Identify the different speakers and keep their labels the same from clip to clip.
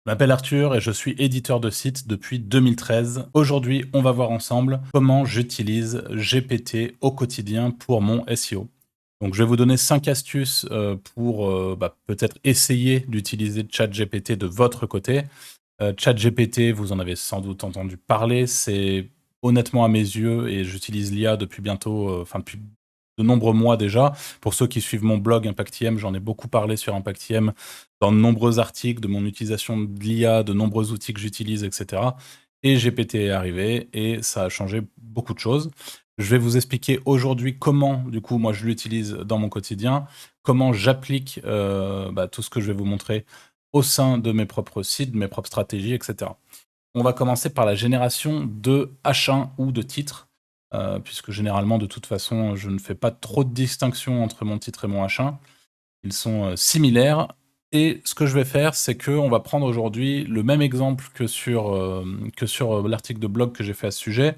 Speaker 1: Je m'appelle Arthur et je suis éditeur de site depuis 2013. Aujourd'hui, on va voir ensemble comment j'utilise GPT au quotidien pour mon SEO. Donc, je vais vous donner 5 astuces pour peut-être essayer d'utiliser ChatGPT de votre côté. ChatGPT, vous en avez sans doute entendu parler. C'est honnêtement à mes yeux, et j'utilise l'IA depuis depuis de nombreux mois déjà. Pour ceux qui suivent mon blog ImpactIM, j'en ai beaucoup parlé sur ImpactIM dans de nombreux articles de mon utilisation de l'IA, de nombreux outils que j'utilise, etc. Et GPT est arrivé et ça a changé beaucoup de choses. Je vais vous expliquer aujourd'hui comment, du coup, moi je l'utilise dans mon quotidien, comment j'applique tout ce que je vais vous montrer au sein de mes propres sites, de mes propres stratégies, etc. On va commencer par la génération de H1 ou de titres, puisque généralement, de toute façon, je ne fais pas trop de distinction entre mon titre et mon H1. Ils sont similaires. Et ce que je vais faire, c'est qu'on va prendre aujourd'hui le même exemple que sur l'article de blog que j'ai fait à ce sujet,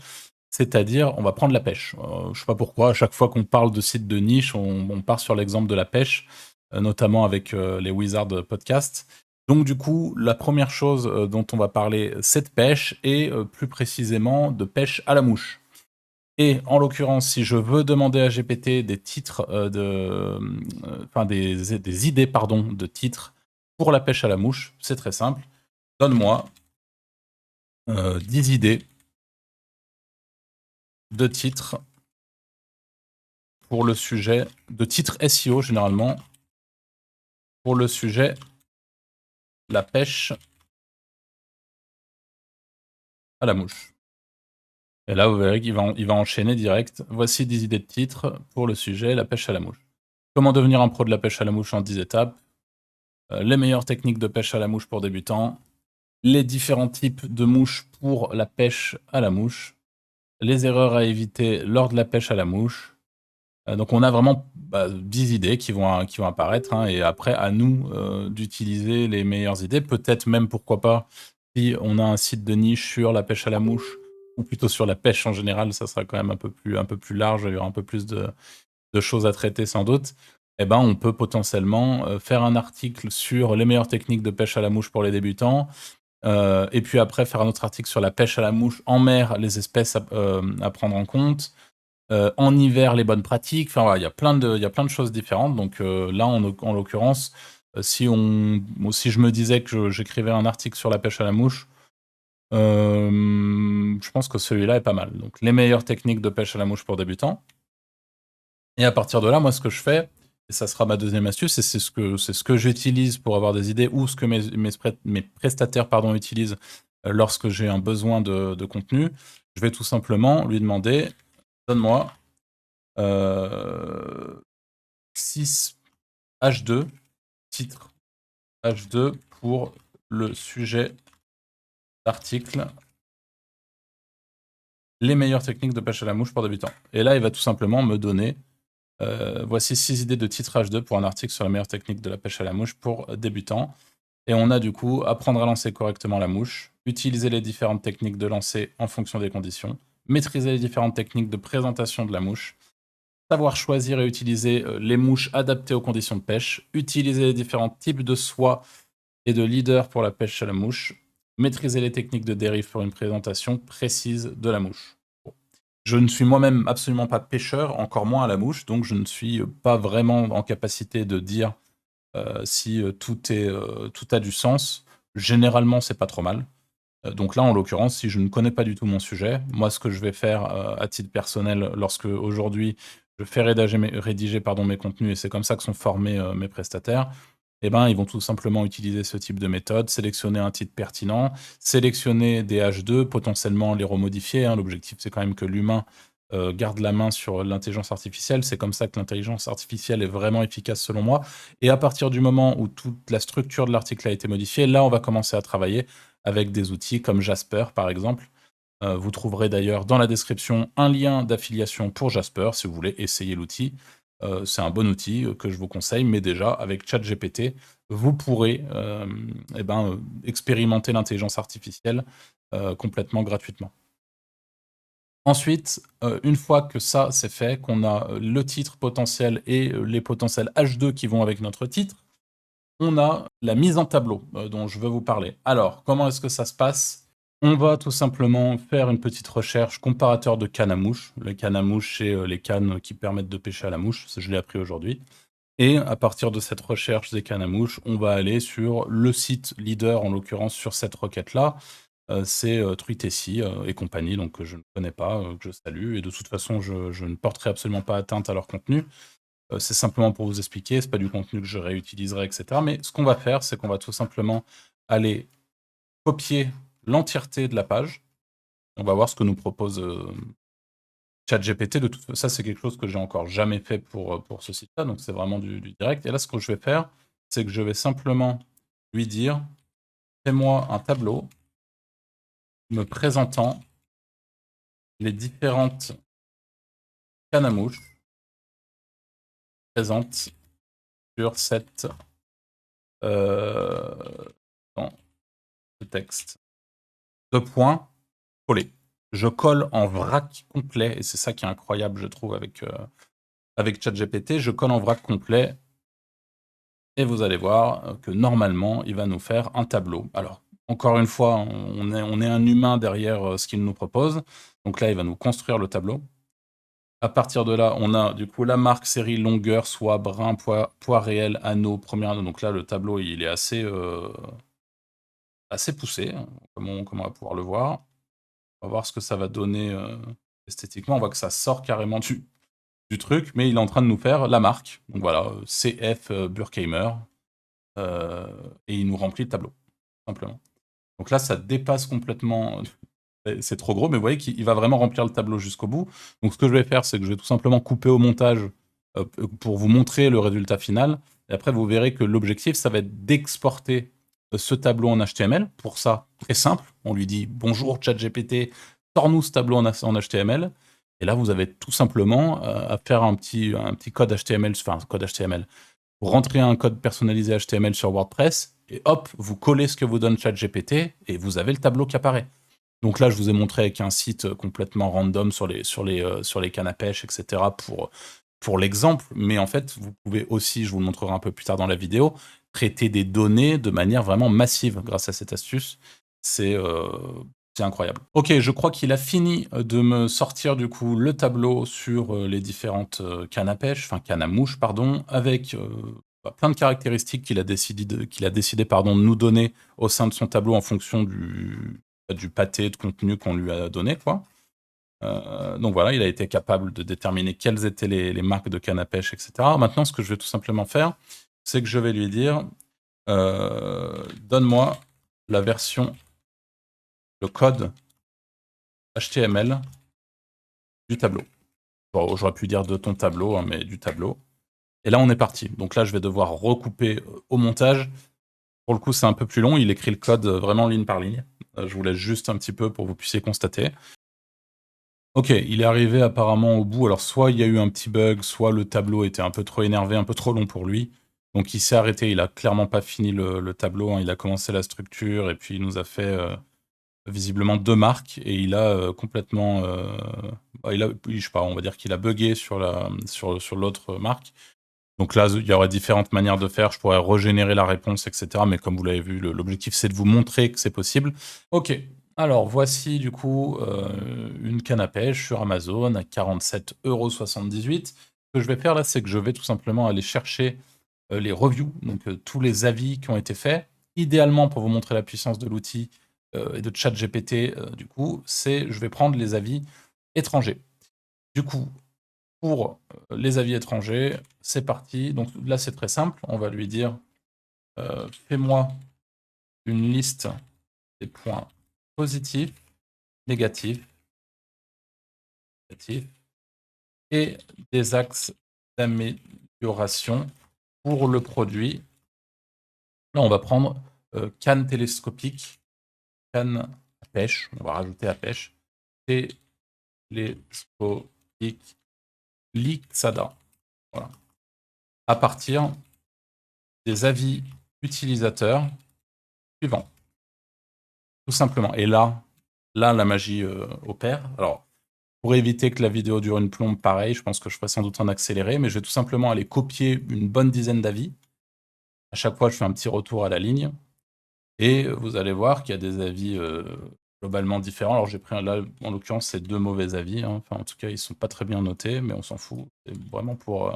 Speaker 1: c'est-à-dire on va prendre la pêche. Je ne sais pas pourquoi, à chaque fois qu'on parle de sites de niche, on part sur l'exemple de la pêche, notamment avec les Wizard Podcasts. Donc du coup, la première chose dont on va parler, c'est de pêche, et plus précisément de pêche à la mouche. Et en l'occurrence, si je veux demander à GPT des titres des idées pardon, de titres pour la pêche à la mouche, c'est très simple. Donne-moi 10 idées de titres pour le sujet, de titres SEO généralement, pour le sujet la pêche à la mouche. Et là, vous verrez qu'il va enchaîner direct. Voici 10 idées de titres pour le sujet la pêche à la mouche. Comment devenir un pro de la pêche à la mouche en 10 étapes. Les meilleures techniques de pêche à la mouche pour débutants. Les différents types de mouches pour la pêche à la mouche. Les erreurs à éviter lors de la pêche à la mouche. Donc on a vraiment 10 idées qui vont apparaître, hein, et après à nous d'utiliser les meilleures idées. Peut-être même, pourquoi pas, si on a un site de niche sur la pêche à la mouche, ou plutôt sur la pêche en général, ça sera quand même un peu plus large, il y aura un peu plus de choses à traiter sans doute. Eh ben, on peut potentiellement faire un article sur les meilleures techniques de pêche à la mouche pour les débutants, et puis après faire un autre article sur la pêche à la mouche en mer, les espèces à prendre en compte, en hiver, les bonnes pratiques. Enfin voilà, il y a plein de choses différentes. Donc là, en l'occurrence, si je me disais que j'écrivais un article sur la pêche à la mouche, je pense que celui-là est pas mal. Donc les meilleures techniques de pêche à la mouche pour débutants. Et à partir de là, moi, ce que je fais, et ça sera ma deuxième astuce, et c'est ce que j'utilise pour avoir des idées, ou ce que mes prestataires utilisent lorsque j'ai un besoin de contenu, je vais tout simplement lui demander, donne-moi 6 H2, titre H2 pour le sujet d'article, les meilleures techniques de pêche à la mouche pour débutants. Et là, il va tout simplement me donner voici 6 idées de titre H2 pour un article sur la meilleure technique de la pêche à la mouche pour débutants. Et on a du coup apprendre à lancer correctement la mouche, utiliser les différentes techniques de lancer en fonction des conditions, maîtriser les différentes techniques de présentation de la mouche, savoir choisir et utiliser les mouches adaptées aux conditions de pêche, utiliser les différents types de soies et de leaders pour la pêche à la mouche, maîtriser les techniques de dérive pour une présentation précise de la mouche. Je ne suis moi-même absolument pas pêcheur, encore moins à la mouche, donc je ne suis pas vraiment en capacité de dire si tout a du sens. Généralement, c'est pas trop mal. Donc là, en l'occurrence, si je ne connais pas du tout mon sujet, moi, ce que je vais faire à titre personnel, lorsque aujourd'hui je fais rédiger mes contenus, et c'est comme ça que sont formés mes prestataires, eh ben, ils vont tout simplement utiliser ce type de méthode, sélectionner un titre pertinent, sélectionner des H2, potentiellement les remodifier, hein. L'objectif, c'est quand même que l'humain garde la main sur l'intelligence artificielle. C'est comme ça que l'intelligence artificielle est vraiment efficace selon moi. Et à partir du moment où toute la structure de l'article a été modifiée, là, on va commencer à travailler avec des outils comme Jasper, par exemple. Vous trouverez d'ailleurs dans la description un lien d'affiliation pour Jasper si vous voulez essayer l'outil. C'est un bon outil que je vous conseille, mais déjà, avec ChatGPT, vous pourrez expérimenter l'intelligence artificielle complètement gratuitement. Ensuite, une fois que ça c'est fait, qu'on a le titre potentiel et les potentiels H2 qui vont avec notre titre, on a la mise en tableau dont je veux vous parler. Alors, comment est-ce que ça se passe? On va tout simplement faire une petite recherche comparateur de cannes à mouche. Les cannes à mouche, c'est les cannes qui permettent de pêcher à la mouche. Ça, je l'ai appris aujourd'hui. Et à partir de cette recherche des cannes à mouche, on va aller sur le site leader, en l'occurrence sur cette requête-là. C'est Truitessi et compagnie, donc que je ne connais pas, que je salue. Et de toute façon, je ne porterai absolument pas atteinte à leur contenu. C'est simplement pour vous expliquer, c'est pas du contenu que je réutiliserai, etc. Mais ce qu'on va faire, c'est qu'on va tout simplement aller copier l'entièreté de la page. On va voir ce que nous propose ChatGPT. Ça, c'est quelque chose que j'ai encore jamais fait pour ce site-là, donc c'est vraiment du direct. Et là, ce que je vais faire, c'est que je vais simplement lui dire « Fais-moi un tableau me présentant les différentes cannes à mouche présentes sur cette dans ce texte. » Deux points, coller. Je colle en vrac complet, et c'est ça qui est incroyable, je trouve, avec ChatGPT. Je colle en vrac complet, et vous allez voir que normalement, il va nous faire un tableau. Alors, encore une fois, on est un humain derrière ce qu'il nous propose. Donc là, il va nous construire le tableau. À partir de là, on a du coup la marque, série, longueur, soie, brin, poids réel, anneau, premier anneau. Donc là, le tableau, il est assez poussé, hein, comme on va pouvoir le voir. On va voir ce que ça va donner esthétiquement. On voit que ça sort carrément du truc, mais il est en train de nous faire la marque. Donc voilà, CF Burkheimer. Et il nous remplit le tableau, simplement. Donc là, ça dépasse complètement... C'est trop gros, mais vous voyez qu'il va vraiment remplir le tableau jusqu'au bout. Donc ce que je vais faire, c'est que je vais tout simplement couper au montage pour vous montrer le résultat final. Et après, vous verrez que l'objectif, ça va être d'exporter ce tableau en HTML. Pour ça, très simple, on lui dit « Bonjour ChatGPT, sors-nous ce tableau en HTML ». Et là, vous avez tout simplement à faire un petit code HTML, enfin code HTML. Vous rentrez un code personnalisé HTML sur WordPress, et hop, vous collez ce que vous donne ChatGPT, et vous avez le tableau qui apparaît. Donc là, je vous ai montré avec un site complètement random sur les cannes à pêche, etc. pour l'exemple. Mais en fait, vous pouvez aussi, je vous le montrerai un peu plus tard dans la vidéo, traiter des données de manière vraiment massive grâce à cette astuce. C'est incroyable. Ok, je crois qu'il a fini de me sortir du coup le tableau sur les différentes cannes à pêche, enfin cannes à mouche, pardon, avec plein de caractéristiques qu'il a décidé de nous donner au sein de son tableau en fonction du pâté de contenu qu'on lui a donné, quoi. Donc voilà, il a été capable de déterminer quelles étaient les marques de canne à pêche, etc. Maintenant, ce que je vais tout simplement faire, c'est que je vais lui dire donne-moi la version, le code HTML du tableau. Bon, j'aurais pu dire de ton tableau, hein, mais du tableau. Et là, on est parti. Donc là, je vais devoir recouper au montage. Pour le coup, c'est un peu plus long. Il écrit le code vraiment ligne par ligne. Je vous laisse juste un petit peu pour que vous puissiez constater. Ok, il est arrivé apparemment au bout. Alors, soit il y a eu un petit bug, soit le tableau était un peu trop énervé, un peu trop long pour lui. Donc, il s'est arrêté. Il a clairement pas fini le tableau, hein. Il a commencé la structure et puis il nous a fait visiblement 2 marques et il a complètement... je sais pas, on va dire qu'il a bugué sur l'autre marque. Donc là, il y aurait différentes manières de faire. Je pourrais régénérer la réponse, etc. Mais comme vous l'avez vu, l'objectif, c'est de vous montrer que c'est possible. Ok, alors voici du coup une canne à pêche sur Amazon à 47,78 €. Ce que je vais faire là, c'est que je vais tout simplement aller chercher les reviews, donc tous les avis qui ont été faits. Idéalement, pour vous montrer la puissance de l'outil et de ChatGPT, du coup, je vais prendre les avis étrangers. Du coup, pour les avis étrangers, c'est parti. Donc là, c'est très simple. On va lui dire fais-moi une liste des points positifs, négatifs, et des axes d'amélioration pour le produit. Là, on va prendre canne télescopique, canne à pêche. On va rajouter à pêche. Télescopique Lixada. Voilà. À partir des avis utilisateurs suivants. Tout simplement. Et là la magie opère. Alors, pour éviter que la vidéo dure une plombe, pareil, je pense que je ferai sans doute en accéléré, mais je vais tout simplement aller copier une bonne dizaine d'avis. À chaque fois, je fais un petit retour à la ligne. Et vous allez voir qu'il y a des avis globalement différents. Alors j'ai pris là, en l'occurrence, c'est 2 mauvais avis, hein. Enfin, en tout cas, ils sont pas très bien notés, mais on s'en fout. C'est vraiment pour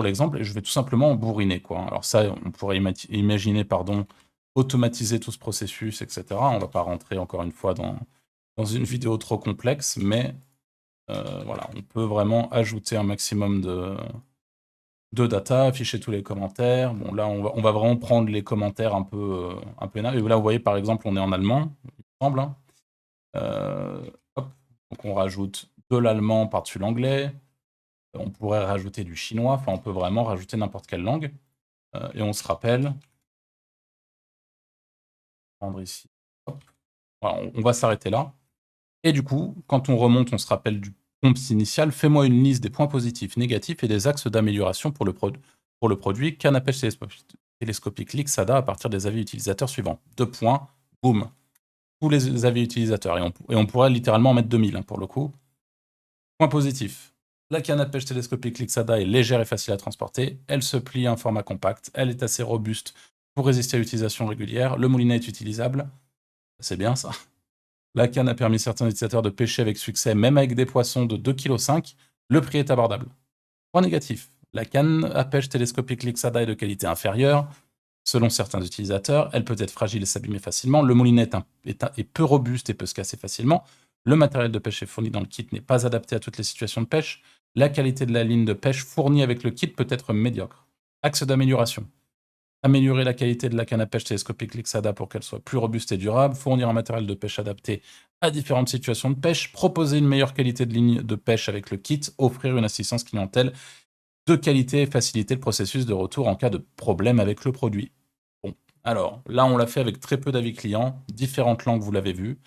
Speaker 1: l'exemple et je vais tout simplement bourriner, quoi, hein. Alors ça, on pourrait imaginer, pardon, automatiser tout ce processus et cetera. On va pas rentrer encore une fois dans une vidéo trop complexe, mais voilà, on peut vraiment ajouter un maximum de data, afficher tous les commentaires. Bon, là, on va vraiment prendre les commentaires un peu énormes. Et là, vous voyez, par exemple, on est en allemand, il me semble, hein. Hop, donc on rajoute de l'allemand par-dessus l'anglais. On pourrait rajouter du chinois. Enfin, on peut vraiment rajouter n'importe quelle langue. Et on se rappelle, prendre ici. Hop. Voilà, on va s'arrêter là. Et du coup, quand on remonte, on se rappelle du prompt initial. Fais-moi une liste des points positifs, négatifs et des axes d'amélioration pour le produit Canne à pêche télescopique Lixada à partir des avis utilisateurs suivants. 2 points, boum. Tous les avis utilisateurs. Et on pourrait littéralement en mettre 2000 hein, pour le coup. Point positif. La canne à pêche télescopique Lixada est légère et facile à transporter. Elle se plie à un format compact. Elle est assez robuste pour résister à l'utilisation régulière. Le moulinet est utilisable. C'est bien ça. La canne a permis à certains utilisateurs de pêcher avec succès, même avec des poissons de 2,5 kg. Le prix est abordable. Point négatif. La canne à pêche télescopique Lixada est de qualité inférieure. Selon certains utilisateurs, elle peut être fragile et s'abîmer facilement. Le moulinet est peu robuste et peut se casser facilement. Le matériel de pêche fourni dans le kit n'est pas adapté à toutes les situations de pêche. La qualité de la ligne de pêche fournie avec le kit peut être médiocre. Axe d'amélioration. Améliorer la qualité de la canne à pêche télescopique Lixada pour qu'elle soit plus robuste et durable, fournir un matériel de pêche adapté à différentes situations de pêche, proposer une meilleure qualité de ligne de pêche avec le kit, offrir une assistance clientèle de qualité et faciliter le processus de retour en cas de problème avec le produit. Bon, alors là on l'a fait avec très peu d'avis clients, différentes langues vous l'avez vu,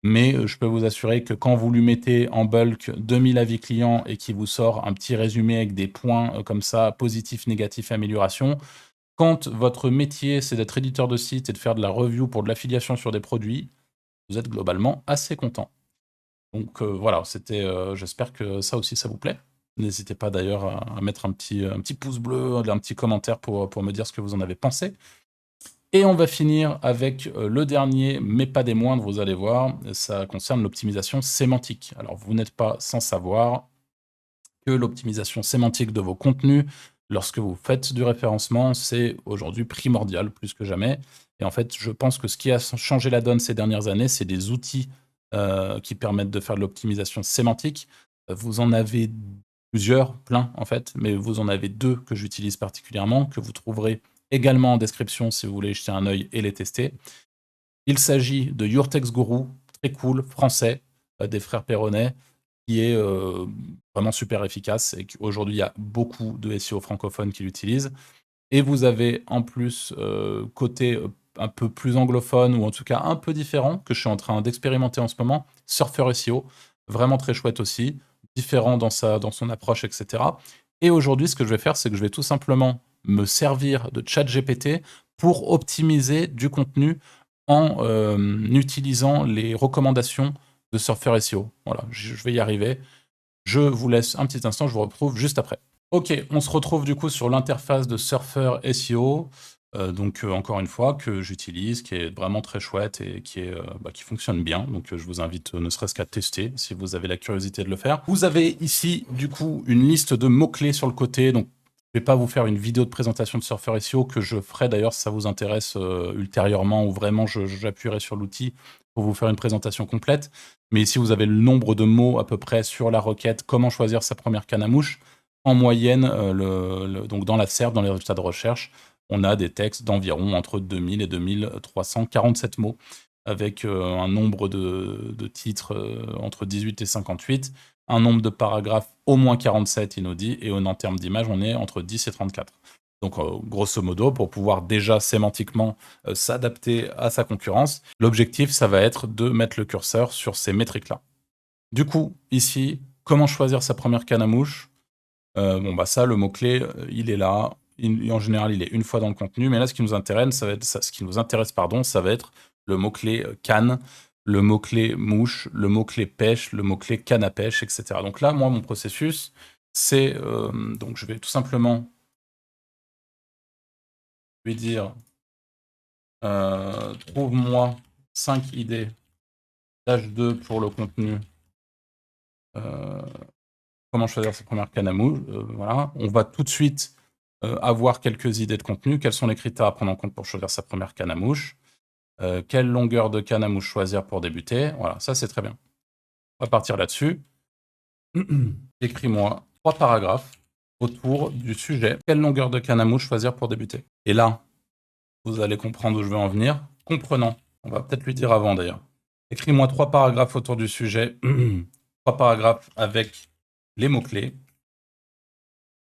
Speaker 1: mais je peux vous assurer que quand vous lui mettez en bulk 2000 avis clients et qu'il vous sort un petit résumé avec des points comme ça, positifs, négatifs, améliorations, quand votre métier c'est d'être éditeur de site et de faire de la review pour de l'affiliation sur des produits, vous êtes globalement assez content. Donc voilà, j'espère que ça aussi ça vous plaît. N'hésitez pas d'ailleurs à mettre un petit pouce bleu, un petit commentaire pour me dire ce que vous en avez pensé. Et on va finir avec le dernier, mais pas des moindres, vous allez voir, ça concerne l'optimisation sémantique. Alors vous n'êtes pas sans savoir que l'optimisation sémantique de vos contenus, lorsque vous faites du référencement, c'est aujourd'hui primordial, plus que jamais. Et en fait, je pense que ce qui a changé la donne ces dernières années, c'est des outils qui permettent de faire de l'optimisation sémantique. Vous en avez plusieurs, plein en fait, mais vous en avez 2 que j'utilise particulièrement, que vous trouverez également en description si vous voulez jeter un œil et les tester. Il s'agit de Your Text Guru, très cool, français, des frères Perronnet, qui est vraiment super efficace et qu'aujourd'hui il y a beaucoup de SEO francophones qui l'utilisent. Et vous avez en plus côté un peu plus anglophone ou en tout cas un peu différent que je suis en train d'expérimenter en ce moment, Surfer SEO, vraiment très chouette aussi, différent dans son approche, etc. Et aujourd'hui, ce que je vais faire, c'est que je vais tout simplement me servir de ChatGPT pour optimiser du contenu en utilisant les recommandations de Surfer SEO. Voilà, je vais y arriver. Je vous laisse un petit instant, je vous retrouve juste après. Ok, on se retrouve du coup sur l'interface de Surfer SEO, donc encore une fois, que j'utilise, qui est vraiment très chouette et qui fonctionne bien. Donc je vous invite ne serait-ce qu'à tester si vous avez la curiosité de le faire. Vous avez ici du coup une liste de mots-clés sur le côté, donc je ne vais pas vous faire une vidéo de présentation de Surfer SEO que je ferai d'ailleurs si ça vous intéresse ultérieurement, où vraiment j'appuierai sur l'outil pour vous faire une présentation complète. Mais ici, vous avez le nombre de mots à peu près sur la requête, comment choisir sa première canne à mouche. En moyenne, donc dans la SERP, dans les résultats de recherche, on a des textes d'environ entre 2000 et 2347 mots, avec un nombre de titres entre 18 et 58, un nombre de paragraphes au moins 47, il nous dit, et en termes d'images, on est entre 10 et 34. Donc, grosso modo, pour pouvoir déjà sémantiquement s'adapter à sa concurrence, l'objectif, ça va être de mettre le curseur sur ces métriques-là. Du coup, ici, comment choisir sa première canne à mouche? Ça, le mot-clé, il est là. En général, il est une fois dans le contenu, mais là, ce qui nous intéresse, ça va être le mot-clé canne, le mot-clé mouche, le mot-clé pêche, le mot-clé canne à pêche, etc. Donc là, moi, mon processus, c'est donc je vais tout simplement lui dire trouve-moi 5 idées d'H2 pour le contenu. Comment choisir sa première canne à mouche. Voilà. On va tout de suite avoir quelques idées de contenu. Quels sont les critères à prendre en compte pour choisir sa première canne à mouche? Quelle longueur de canne à mouche choisir pour débuter? Voilà, ça c'est très bien. On va partir là-dessus. Écris-moi 3 paragraphes autour du sujet. Quelle longueur de canne à mouche choisir pour débuter? Et là, vous allez comprendre où je veux en venir. Comprenant. On va peut-être lui dire avant d'ailleurs. Écris-moi 3 paragraphes autour du sujet. 3 paragraphes avec les mots-clés.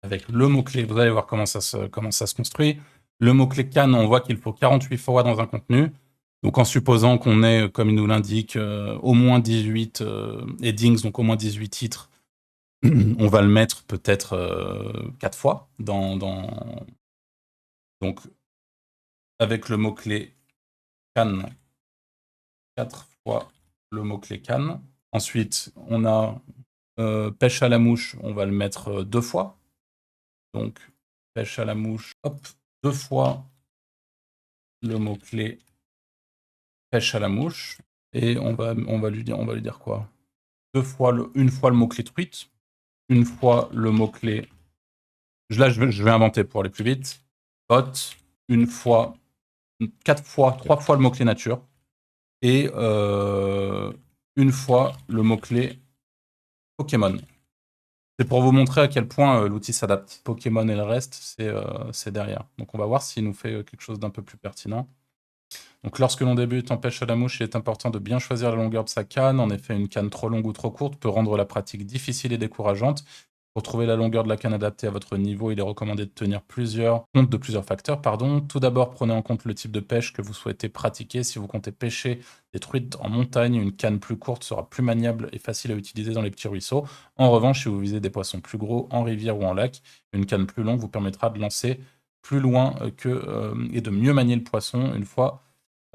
Speaker 1: Avec le mot-clé, vous allez voir comment ça se construit. Le mot-clé canne, on voit qu'il faut 48 fois dans un contenu. Donc en supposant qu'on ait, comme il nous l'indique, au moins 18 headings, donc au moins 18 titres, on va le mettre peut-être 4 fois donc avec le mot-clé canne, 4 fois le mot-clé canne. Ensuite, on a pêche à la mouche, on va le mettre 2 fois. Donc pêche à la mouche, hop, 2 fois le mot-clé pêche à la mouche. Et on va lui dire quoi? Une fois le mot-clé truite, une fois le mot-clé. Là, je vais inventer pour aller plus vite. Bot, une fois, 4 fois, 3 fois le mot-clé nature. Et une fois le mot-clé Pokémon. C'est pour vous montrer à quel point l'outil s'adapte. Pokémon et le reste, c'est derrière. Donc on va voir s'il nous fait quelque chose d'un peu plus pertinent. Donc lorsque l'on débute en pêche à la mouche, il est important de bien choisir la longueur de sa canne. En effet, une canne trop longue ou trop courte peut rendre la pratique difficile et décourageante. Pour trouver la longueur de la canne adaptée à votre niveau, il est recommandé de tenir compte de plusieurs facteurs. Tout d'abord, prenez en compte le type de pêche que vous souhaitez pratiquer. Si vous comptez pêcher des truites en montagne, une canne plus courte sera plus maniable et facile à utiliser dans les petits ruisseaux. En revanche, si vous visez des poissons plus gros en rivière ou en lac, une canne plus longue vous permettra de lancer plus loin et de mieux manier le poisson une fois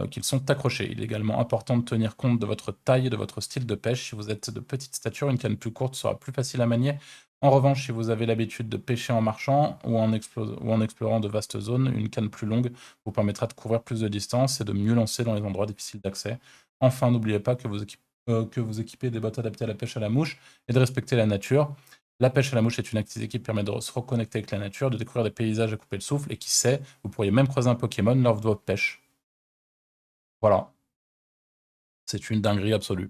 Speaker 1: qu'ils sont accrochés. Il est également important de tenir compte de votre taille et de votre style de pêche. Si vous êtes de petite stature, une canne plus courte sera plus facile à manier. En revanche, si vous avez l'habitude de pêcher en marchant ou en explorant de vastes zones, une canne plus longue vous permettra de couvrir plus de distance et de mieux lancer dans les endroits difficiles d'accès. Enfin, n'oubliez pas que vous équipez des bottes adaptées à la pêche à la mouche et de respecter la nature. La pêche à la mouche est une activité qui permet de se reconnecter avec la nature, de découvrir des paysages à couper le souffle, et qui sait, vous pourriez même croiser un Pokémon lors de votre pêche. Voilà, c'est une dinguerie absolue.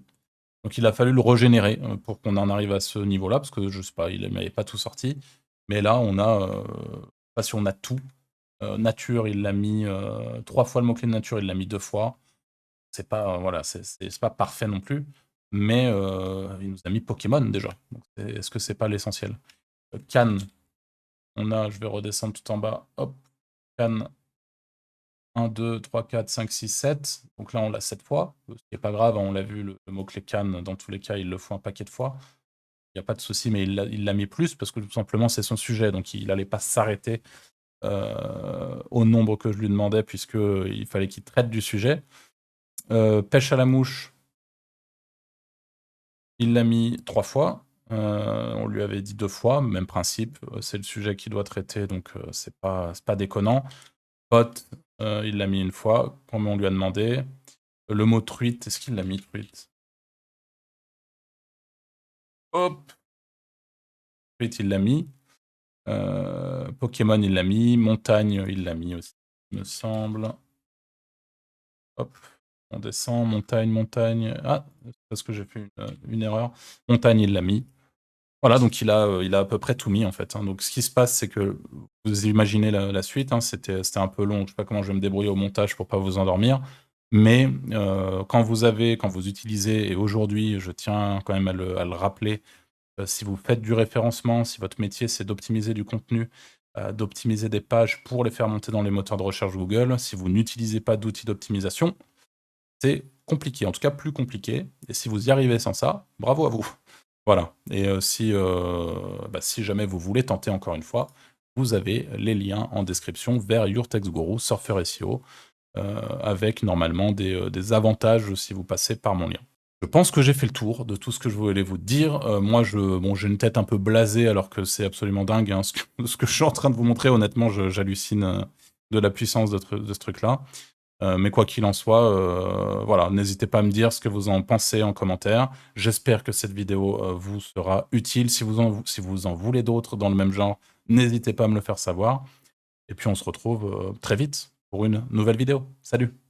Speaker 1: Donc il a fallu le régénérer pour qu'on en arrive à ce niveau-là, parce que je sais pas, il m'avait pas tout sorti. Mais là, on a, pas si on a tout. Nature, il l'a mis 3 fois le mot-clé de nature, il l'a mis 2 fois. C'est pas, voilà, c'est pas parfait non plus, mais il nous a mis Pokémon déjà. Donc est-ce que c'est pas l'essentiel? Cannes, je vais redescendre tout en bas, hop, Cannes, 1, 2, 3, 4, 5, 6, 7. Donc là, on l'a 7 fois. Ce qui n'est pas grave, hein, on l'a vu, le mot-clé canne, dans tous les cas, il le faut un paquet de fois. Il n'y a pas de souci, mais il l'a mis plus parce que tout simplement, c'est son sujet. Donc il n'allait pas s'arrêter au nombre que je lui demandais, puisqu'il fallait qu'il traite du sujet. Pêche à la mouche, il l'a mis 3 fois. On lui avait dit 2 fois, même principe. C'est le sujet qu'il doit traiter, donc c'est pas déconnant. Pote, il l'a mis une fois, comme on lui a demandé. Le mot truite, est-ce qu'il l'a mis truite? Hop! Truite, il l'a mis. Pokémon, il l'a mis. Montagne, il l'a mis aussi, il me semble. Hop, on descend. Montagne. Ah, c'est parce que j'ai fait une erreur. Montagne, il l'a mis. Voilà, donc il a à peu près tout mis, en fait, hein. Donc ce qui se passe, c'est que vous imaginez la suite, hein, c'était un peu long. Je sais pas comment je vais me débrouiller au montage pour pas vous endormir. Mais quand vous utilisez, et aujourd'hui, je tiens quand même à le rappeler, si vous faites du référencement, si votre métier, c'est d'optimiser du contenu, d'optimiser des pages pour les faire monter dans les moteurs de recherche Google, si vous n'utilisez pas d'outils d'optimisation, c'est compliqué, en tout cas plus compliqué. Et si vous y arrivez sans ça, bravo à vous. Voilà. Et si jamais vous voulez tenter encore une fois, vous avez les liens en description vers Your Text Guru, Surfer SEO, avec normalement des avantages si vous passez par mon lien. Je pense que j'ai fait le tour de tout ce que je voulais vous dire. Moi, j'ai une tête un peu blasée alors que c'est absolument dingue, hein, ce que je suis en train de vous montrer. Honnêtement, j'hallucine de la puissance de ce truc-là. Mais quoi qu'il en soit, voilà, n'hésitez pas à me dire ce que vous en pensez en commentaire. J'espère que cette vidéo vous sera utile. Si vous en voulez d'autres dans le même genre, n'hésitez pas à me le faire savoir. Et puis on se retrouve très vite pour une nouvelle vidéo. Salut!